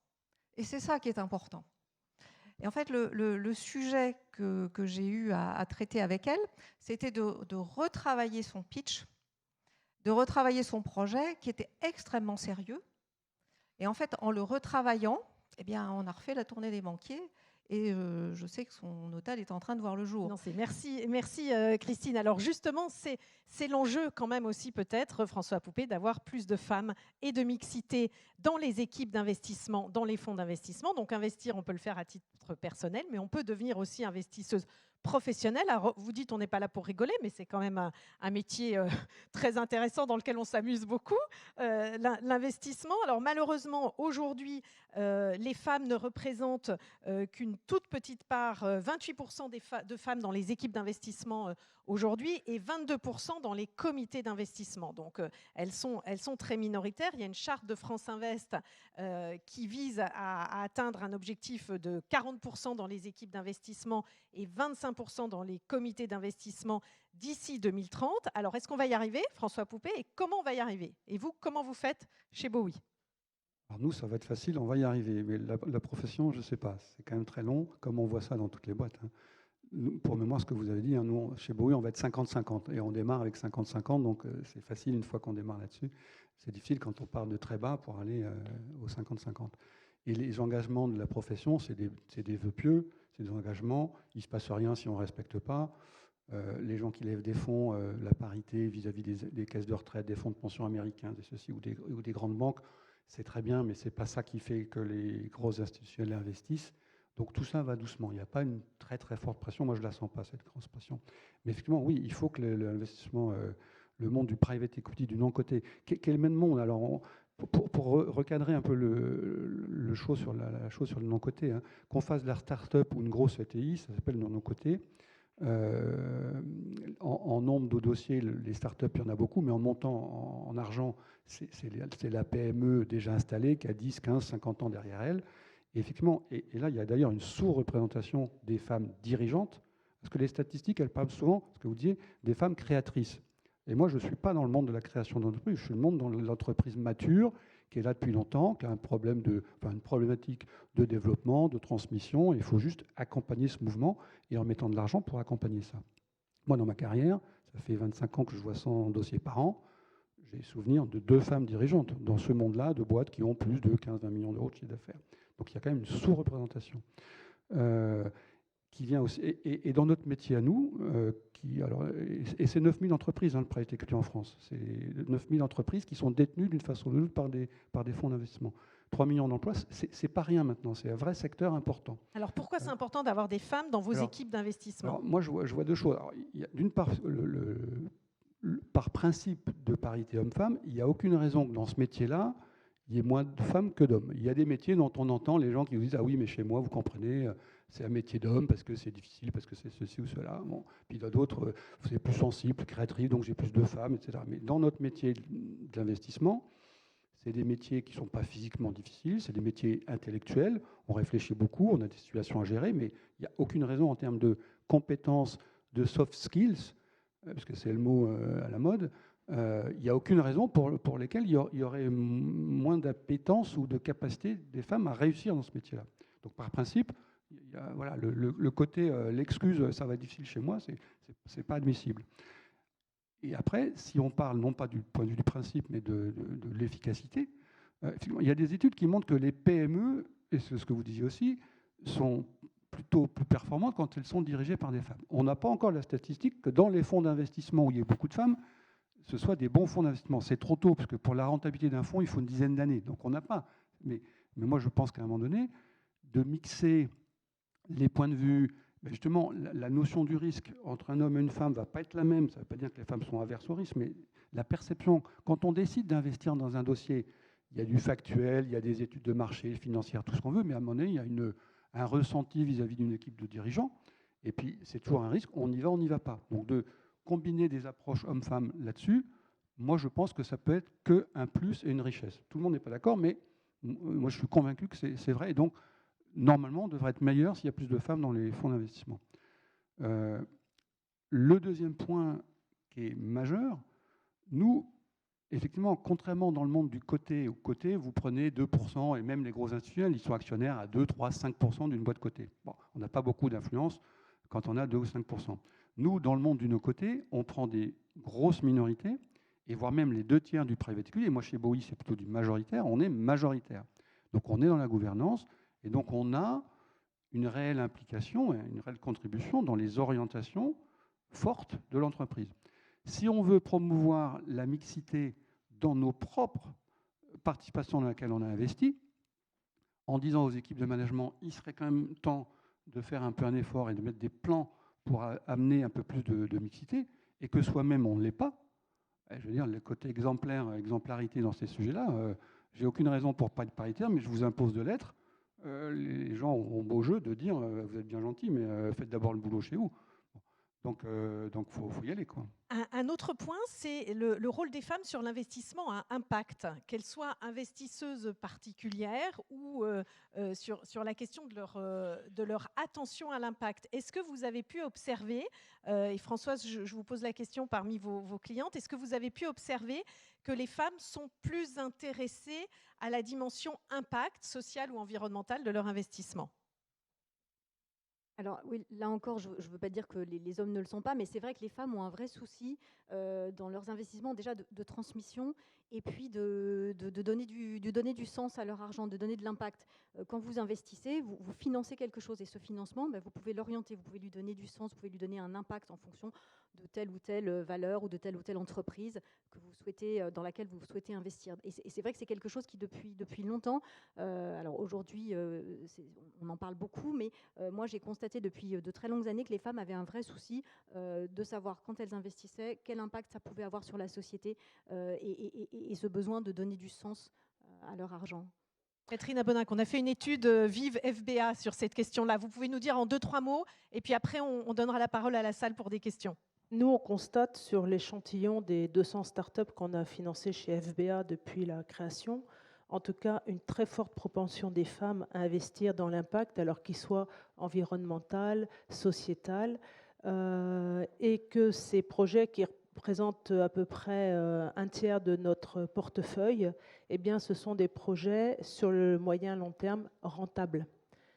Et c'est ça qui est important. Et en fait, le sujet que j'ai eu à traiter avec elle, c'était de retravailler son pitch, de retravailler son projet, qui était extrêmement sérieux. Et en fait, en le retravaillant, eh bien, on a refait la tournée des banquiers. Et je sais que son hôtel est en train de voir le jour. Non, merci Christine. Alors justement, c'est l'enjeu quand même aussi peut-être, François Poupée, d'avoir plus de femmes et de mixité dans les équipes d'investissement, dans les fonds d'investissement. Donc investir, on peut le faire à titre personnel, mais on peut devenir aussi investisseuse professionnelle. Alors, vous dites on n'est pas là pour rigoler, mais c'est quand même un métier très intéressant dans lequel on s'amuse beaucoup, l'investissement. Alors malheureusement, aujourd'hui, les femmes ne représentent qu'une toute petite part, 28% de femmes dans les équipes d'investissement aujourd'hui et 22% dans les comités d'investissement. Donc elles sont très minoritaires. Il y a une charte de France Invest qui vise à atteindre un objectif de 40% dans les équipes d'investissement et 25% dans les comités d'investissement d'ici 2030. Alors est-ce qu'on va y arriver, François Poupée, et comment on va y arriver? Et vous, comment vous faites chez Bowie? Alors nous, ça va être facile, on va y arriver. Mais la profession, je ne sais pas. C'est quand même très long, comme on voit ça dans toutes les boîtes. Hein. Nous, pour mémoire, ce que vous avez dit, hein, nous, chez Bowie, on va être 50-50. Et on démarre avec 50-50, donc c'est facile une fois qu'on démarre là-dessus. C'est difficile quand on part de très bas pour aller au 50-50. Et les engagements de la profession, c'est des vœux pieux, c'est des engagements. Il ne se passe rien si on ne respecte pas. Les gens qui lèvent des fonds, la parité vis-à-vis des caisses de retraite, des fonds de pension américains, ou des grandes banques, c'est très bien, mais ce n'est pas ça qui fait que les grosses institutionnels investissent. Donc tout ça va doucement. Il n'y a pas une très très forte pression. Moi, je ne la sens pas, cette grosse pression. Mais effectivement, oui, il faut que l'investissement, le monde du private equity, du non-coté, quel même monde. Alors, pour recadrer un peu la chose sur le non-coté, hein, qu'on fasse de la start-up ou une grosse ETI, ça s'appelle le non-coté. En nombre de dossiers, les startups, il y en a beaucoup, mais en montant en argent, c'est la PME déjà installée qui a 10, 15, 50 ans derrière elle. Et effectivement, et là, il y a d'ailleurs une sous-représentation des femmes dirigeantes, parce que les statistiques, elles parlent souvent, ce que vous disiez, des femmes créatrices. Et moi, je ne suis pas dans le monde de la création d'entreprise, je suis dans le monde dans l'entreprise mature, qui est là depuis longtemps, qui a une problématique de développement, de transmission. Il faut juste accompagner ce mouvement et en mettant de l'argent pour accompagner ça. Moi, dans ma carrière, ça fait 25 ans que je vois 100 dossiers par an. J'ai souvenir de 2 femmes dirigeantes dans ce monde-là, de boîtes qui ont plus de 15-20 millions d'euros de chiffre d'affaires. Donc il y a quand même une sous-représentation qui vient aussi. Et dans notre métier à nous, et c'est 9000 entreprises, hein, le private equity en France. C'est 9000 entreprises qui sont détenues d'une façon ou d'une autre par des fonds d'investissement. 3 millions d'emplois, c'est pas rien maintenant, c'est un vrai secteur important. Alors pourquoi c'est important d'avoir des femmes dans vos équipes d'investissement? Moi, je vois 2 choses. D'une part, par principe de parité homme-femme, il n'y a aucune raison que dans ce métier-là, il il y ait moins de femmes que d'hommes. Il y a des métiers dont on entend les gens qui vous disent « Ah oui, mais chez moi, vous comprenez, c'est un métier d'homme parce que c'est difficile, parce que c'est ceci ou cela. » Bon. Puis il y a d'autres, c'est plus sensible, plus créatif, donc j'ai plus de femmes, etc. Mais dans notre métier de l'investissement, c'est des métiers qui ne sont pas physiquement difficiles, c'est des métiers intellectuels, on réfléchit beaucoup, on a des situations à gérer, mais il n'y a aucune raison en termes de compétences, de soft skills, parce que c'est le mot à la mode, il n'y a aucune raison pour lesquelles il y aurait moins d'appétence ou de capacité des femmes à réussir dans ce métier-là. Donc par principe, voilà, le côté, l'excuse, ça va être difficile chez moi, c'est pas admissible. Et après, si on parle non pas du point de vue du principe, mais de l'efficacité, il y a des études qui montrent que les PME, et c'est ce que vous disiez aussi, sont plutôt plus performantes quand elles sont dirigées par des femmes. On n'a pas encore la statistique que dans les fonds d'investissement où il y a beaucoup de femmes, ce soit des bons fonds d'investissement. C'est trop tôt, parce que pour la rentabilité d'un fonds, il faut une dizaine d'années. Donc on n'a pas. Mais moi, je pense qu'à un moment donné, de mixer les points de vue, justement, la notion du risque entre un homme et une femme ne va pas être la même. Ça ne veut pas dire que les femmes sont averses au risque, mais la perception, quand on décide d'investir dans un dossier, il y a du factuel, il y a des études de marché, financières, tout ce qu'on veut, mais à un moment donné, il y a un ressenti vis-à-vis d'une équipe de dirigeants. Et puis, c'est toujours un risque, on y va, on n'y va pas. Donc, de combiner des approches hommes-femmes là-dessus, moi, je pense que ça peut être qu'un plus et une richesse. Tout le monde n'est pas d'accord, mais moi, je suis convaincu que c'est vrai. Et donc, normalement, on devrait être meilleur s'il y a plus de femmes dans les fonds d'investissement. Le deuxième point qui est majeur, nous, effectivement, contrairement dans le monde du côté au côté, vous prenez 2%, et même les gros institutionnels, ils sont actionnaires à 2, 3, 5% d'une boîte cotée. Bon, on n'a pas beaucoup d'influence quand on a 2 ou 5%. Nous, dans le monde du no-côté, on prend des grosses minorités, et voire même les 2/3 du private equity, et moi chez Bowie, c'est plutôt du majoritaire, on est majoritaire. Donc on est dans la gouvernance, et donc on a une réelle implication, une réelle contribution dans les orientations fortes de l'entreprise. Si on veut promouvoir la mixité dans nos propres participations dans lesquelles on a investi, en disant aux équipes de management, il serait quand même temps de faire un peu un effort et de mettre des plans pour amener un peu plus de mixité, et que soi-même on ne l'est pas, je veux dire, le côté exemplarité dans ces sujets-là, j'ai aucune raison pour ne pas être paritaire, mais je vous impose de l'être. Les gens ont beau jeu de dire vous êtes bien gentil, mais faites d'abord le boulot chez vous. Donc, faut y aller, quoi. Un autre point, c'est le rôle des femmes sur l'investissement à impact, qu'elles soient investisseuses particulières ou sur la question de leur attention à l'impact. Est-ce que vous avez pu observer, et Françoise, je vous pose la question parmi vos clientes, est-ce que vous avez pu observer que les femmes sont plus intéressées à la dimension impact social ou environnemental de leur investissement ? Alors oui, là encore, je ne veux pas dire que les hommes ne le sont pas, mais c'est vrai que les femmes ont un vrai souci dans leurs investissements déjà de transmission et puis de donner du sens à leur argent, de donner de l'impact. Quand vous investissez, vous financez quelque chose et ce financement, vous pouvez l'orienter, vous pouvez lui donner du sens, vous pouvez lui donner un impact en fonction de telle ou telle valeur ou de telle ou telle entreprise que vous souhaitez, dans laquelle vous souhaitez investir. Et c'est vrai que c'est quelque chose qui depuis longtemps, alors aujourd'hui on en parle beaucoup, mais moi j'ai constaté depuis de très longues années que les femmes avaient un vrai souci de savoir quand elles investissaient, quel impact ça pouvait avoir sur la société et ce besoin de donner du sens à leur argent. Catherine Aboninck, on a fait une étude Vive FBA sur cette question-là. Vous pouvez nous dire en 2-3 mots, et puis après on donnera la parole à la salle pour des questions. Nous, on constate sur l'échantillon des 200 startups qu'on a financées chez FBA depuis la création, en tout cas une très forte propension des femmes à investir dans l'impact, alors qu'il soit environnemental, sociétal, et que ces projets qui représentent à peu près un tiers de notre portefeuille, eh bien, ce sont des projets sur le moyen long terme rentables.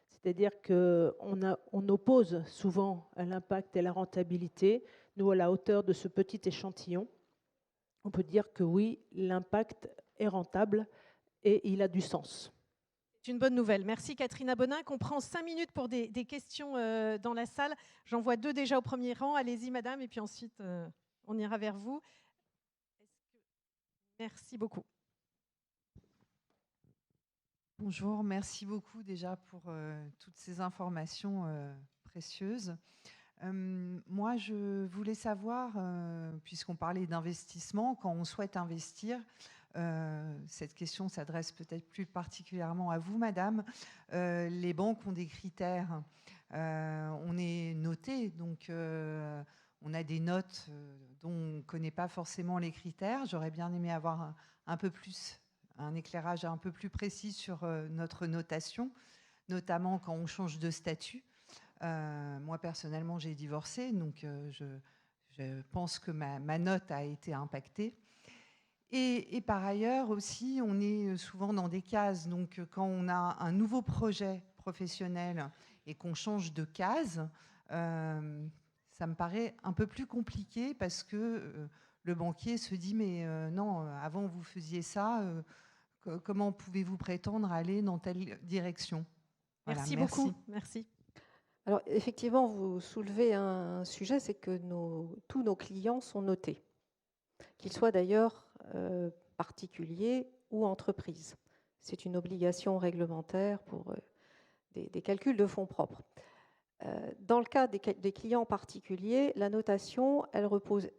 C'est-à-dire qu'on oppose souvent l'impact et la rentabilité. Nous, à la hauteur de ce petit échantillon, on peut dire que oui, l'impact est rentable et il a du sens. C'est une bonne nouvelle. Merci Catherine Aboninck. On prend 5 minutes pour des questions dans la salle. J'en vois 2 déjà au premier rang. Allez-y madame, et puis ensuite on ira vers vous. Merci beaucoup. Bonjour, merci beaucoup déjà pour toutes ces informations précieuses. Moi, je voulais savoir, puisqu'on parlait d'investissement, quand on souhaite investir, cette question s'adresse peut-être plus particulièrement à vous, madame. Les banques ont des critères. On est noté, donc on a des notes dont on ne connaît pas forcément les critères. J'aurais bien aimé avoir un peu plus, un éclairage un peu plus précis sur notre notation, notamment quand on change de statut. Moi, personnellement, j'ai divorcé, donc je pense que ma note a été impactée. Et par ailleurs aussi, on est souvent dans des cases. Donc, quand on a un nouveau projet professionnel et qu'on change de case, ça me paraît un peu plus compliqué parce que le banquier se dit mais non, avant vous faisiez ça, comment pouvez-vous prétendre aller dans telle direction? Voilà, Merci beaucoup. Merci. Alors, effectivement, vous soulevez un sujet, c'est que tous nos clients sont notés, qu'ils soient d'ailleurs particuliers ou entreprises. C'est une obligation réglementaire pour des calculs de fonds propres. Dans le cas des clients particuliers, la notation, elle repose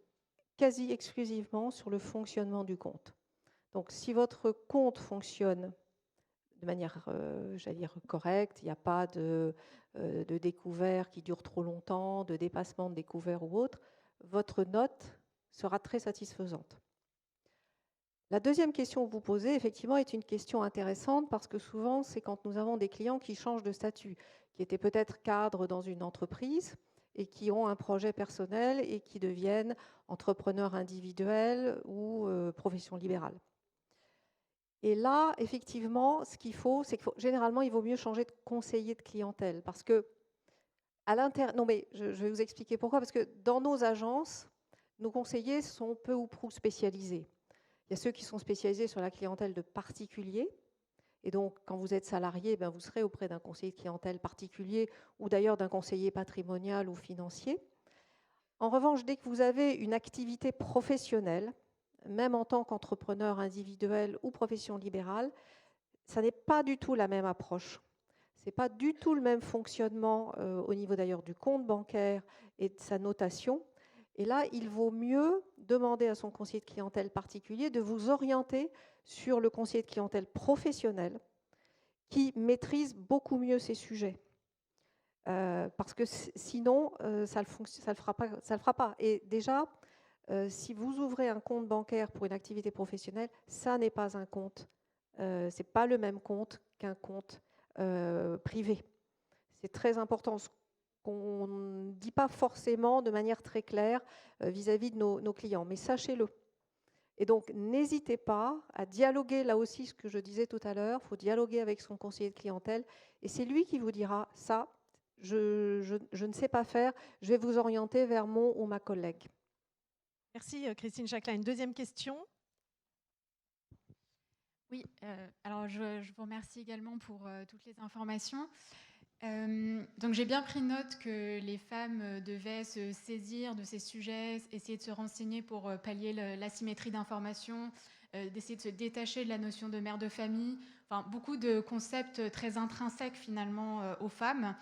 quasi exclusivement sur le fonctionnement du compte. Donc, si votre compte fonctionne de manière, j'allais dire, correcte, il n'y a pas de découvert qui dure trop longtemps, de dépassement de découvert ou autre, votre note sera très satisfaisante. La deuxième question que vous posez, effectivement, est une question intéressante parce que souvent, c'est quand nous avons des clients qui changent de statut, qui étaient peut-être cadres dans une entreprise et qui ont un projet personnel et qui deviennent entrepreneurs individuels ou profession libérale. Et là, effectivement, ce qu'il faut, c'est que généralement, il vaut mieux changer de conseiller de clientèle parce que non, mais je vais vous expliquer pourquoi. Parce que dans nos agences, nos conseillers sont peu ou prou spécialisés. Il y a ceux qui sont spécialisés sur la clientèle de particuliers. Et donc, quand vous êtes salarié, vous serez auprès d'un conseiller de clientèle particulier ou d'ailleurs d'un conseiller patrimonial ou financier. En revanche, dès que vous avez une activité professionnelle, même en tant qu'entrepreneur individuel ou profession libérale, ça n'est pas du tout la même approche. Ce n'est pas du tout le même fonctionnement au niveau d'ailleurs du compte bancaire et de sa notation. Et là, il vaut mieux demander à son conseiller de clientèle particulier de vous orienter sur le conseiller de clientèle professionnel qui maîtrise beaucoup mieux ces sujets. Parce que sinon, ça ne le fera pas. Et déjà, si vous ouvrez un compte bancaire pour une activité professionnelle, ça n'est pas un compte. Ce n'est pas le même compte qu'un compte privé. C'est très important. Ce qu'on ne dit pas forcément de manière très claire vis-à-vis de nos clients, mais sachez-le. Et donc, n'hésitez pas à dialoguer, là aussi, ce que je disais tout à l'heure, il faut dialoguer avec son conseiller de clientèle, et c'est lui qui vous dira, ça, je ne sais pas faire, je vais vous orienter vers mon ou ma collègue. Merci Christine Jacquelin. Une deuxième question. Oui, alors je vous remercie également pour toutes les informations. Donc j'ai bien pris note que les femmes devaient se saisir de ces sujets, essayer de se renseigner pour pallier l'asymétrie d'information, d'essayer de se détacher de la notion de mère de famille, enfin beaucoup de concepts très intrinsèques finalement aux femmes,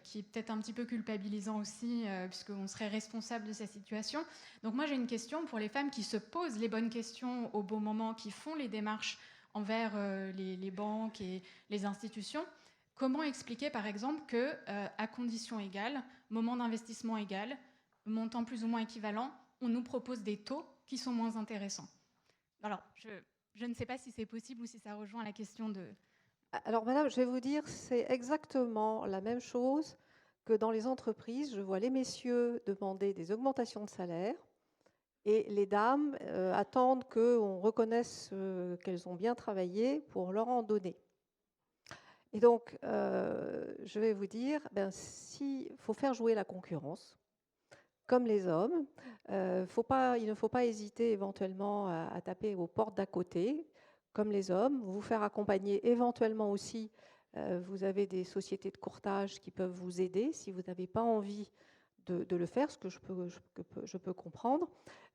qui est peut-être un petit peu culpabilisant aussi, puisqu'on serait responsable de cette situation. Donc moi j'ai une question pour les femmes qui se posent les bonnes questions au bon moment, qui font les démarches envers les banques et les institutions. Comment expliquer, par exemple, qu'à conditions égales, moment d'investissement égal, montant plus ou moins équivalent, on nous propose des taux qui sont moins intéressants? Alors, je ne sais pas si c'est possible ou si ça rejoint la question de... Alors, madame, je vais vous dire, c'est exactement la même chose que dans les entreprises. Je vois les messieurs demander des augmentations de salaire et les dames attendent qu'on reconnaisse qu'elles ont bien travaillé pour leur en donner. Et donc, je vais vous dire, il faut faire jouer la concurrence, comme les hommes. Il ne faut pas hésiter éventuellement à taper aux portes d'à côté, comme les hommes. Vous faire accompagner éventuellement aussi. Vous avez des sociétés de courtage qui peuvent vous aider si vous n'avez pas envie de le faire, ce que je peux comprendre.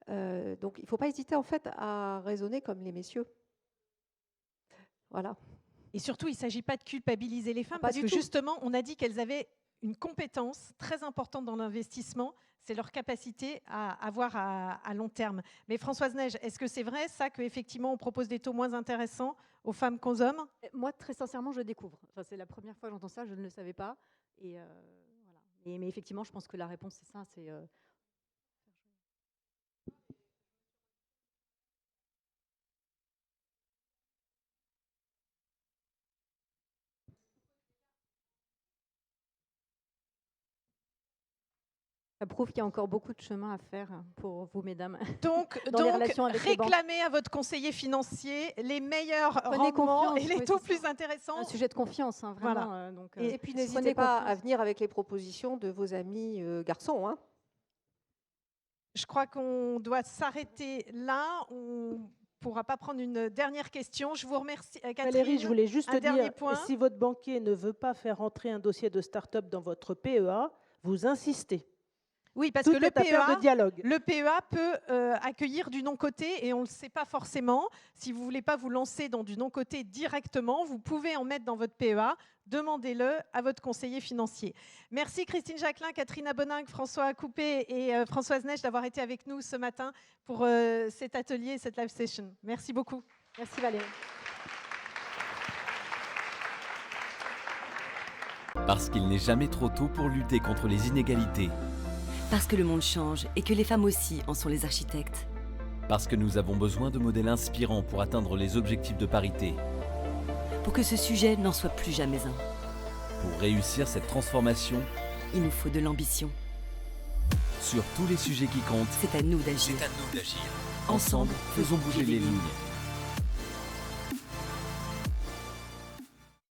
Donc, il ne faut pas hésiter en fait à raisonner comme les messieurs. Voilà. Et surtout, il ne s'agit pas de culpabiliser les femmes, parce que justement, on a dit qu'elles avaient une compétence très importante dans l'investissement, c'est leur capacité à avoir à long terme. Mais Françoise Neige, est-ce que c'est vrai ça qu'effectivement on propose des taux moins intéressants aux femmes qu'aux hommes? Moi, très sincèrement, je découvre. Enfin, c'est la première fois que j'entends ça, je ne le savais pas. Et voilà. Mais effectivement, je pense que la réponse, c'est ça. C'est ça prouve qu'il y a encore beaucoup de chemin à faire pour vous, mesdames. Donc, Dans les relations avec les banques. réclamez à votre conseiller financier les meilleurs Prenez rendements confiance, et les oui, taux c'est plus intéressants. un sujet de confiance, hein, vraiment. Voilà. Donc, Et puis prenez n'hésitez pas à confiance. venir avec les propositions de vos amis garçons. Hein. Je crois qu'on doit s'arrêter là. On ne pourra pas prendre une dernière question. Je vous remercie. Catherine, Valérie, je voulais juste un te dernier dire, point. si votre banquier ne veut pas faire rentrer un dossier de start-up dans votre PEA, vous insistez. Oui, parce Tout que le est affaire de dialogue. Le PEA peut accueillir du non-coté et on ne le sait pas forcément. Si vous ne voulez pas vous lancer dans du non-coté directement, vous pouvez en mettre dans votre PEA. Demandez-le à votre conseiller financier. Merci Christine Jacquelin, Catherine Aboninck, François Coupé et Françoise Neige d'avoir été avec nous ce matin pour cet atelier, cette live session. Merci beaucoup. Merci Valérie. Parce qu'il n'est jamais trop tôt pour lutter contre les inégalités. Parce que le monde change et que les femmes aussi en sont les architectes. Parce que nous avons besoin de modèles inspirants pour atteindre les objectifs de parité. Pour que ce sujet n'en soit plus jamais un. Pour réussir cette transformation, il nous faut de l'ambition. Sur tous les sujets qui comptent, c'est à nous d'agir. Ensemble, faisons bouger les lignes.